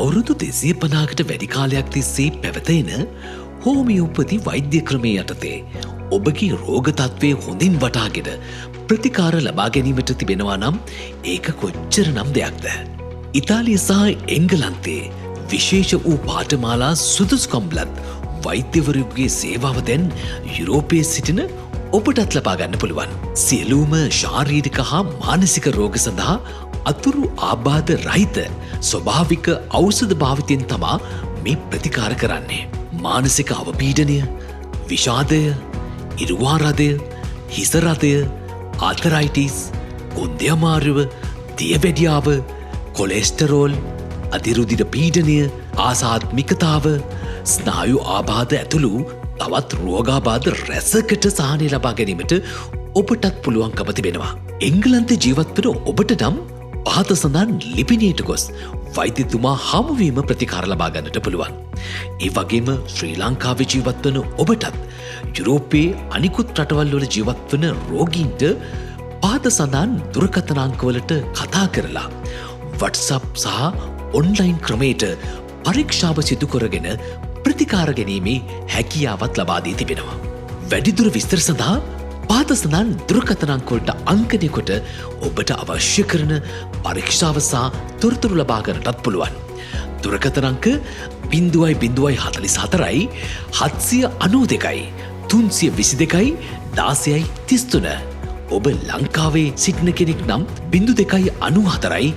අවුරුදු 250කට වැඩි කාලයක් තිස්සේ පැවතෙන හෝමියෝපති වෛද්‍ය ක්‍රමයේ යටතේ ඔබගේ රෝග තත්ත්වය හොඳින් වටහාගෙන ප්‍රතිකාර ලබා ගැනීමට තිබෙනවා නම් ඒක කොච්චර නම් දෙයක්ද? ඉතාලිය සහ එංගලන්තයේ විශේෂ වූ පාඨමාලා සුදුසුකම්ලත් වෛද්‍යවරුගේ සේවාව දැන් යුරෝපයේ සිටින ඔබටත් ලබා ගන්න පුළුවන්. සියලුම ශාරීරික හා මානසික රෝග සඳහා අතුරු ආබාධ රහිත ස්වභාවික ඖෂධ භාවිතයෙන් තමා මේ ප්‍රතිකාර කරන්නේ. මානසික අවපීඩනය, විෂාදය, ඉරුවාරදය, හිසරදය, ආතරයිටිස්, කොන්දේ අමාරුව, දියවැඩියාව, කොලෙස්ටරෝල්, අධිරුධිර පීඩනය, ආසාත්මිකතාව, ස්නායු ආබාධ ඇතුළු තවත් රෝගාබාධ රැසකට සහනය ලබා ගැනීමට ඔබටත් පුළුවන්කම තිබෙනවා. එංගලන්තේ ජීවත් වන ඔබට නම් පහත සඳහන් ලිපිනයට ගොස් වෛද්‍යතුමා හමුවීම ප්‍රතිකාර ලබා ගන්නට පුළුවන්. ඒ වගේම ශ්‍රී ලංකාවේ ජීවත් වන ඔබටත් යුරෝපයේ අනිකුත් රටවල් වල ජීවත් වන රෝගීන්ට පහත සඳහන් දුරකථන අංකවලට කතා කරලා WhatsApp සහ ඔන්ලයින් ක්‍රමයට පරීක්ෂාව සිදු කරගෙන ප්‍රතිකාර ගැනීමේ හැකියාවත් ලබා දී තිබෙනවා. වැඩිදුර විස්තර සඳහා පහත සඳහන් දුරකථන අංකවලට අංකනය කොට ඔබට අවශ්‍ය කරන පරීක්ෂාව සහ තොරතුරු ලබා ගන්නටත් පුළුවන්. දුරකථන අංක 0.44යි 792යි 322යි 1633. ඔබ ලංකාවේ සිටින කෙනෙක් නම් 0294යි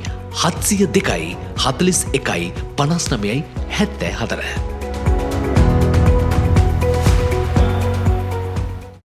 702යි 41යි 59යි 74.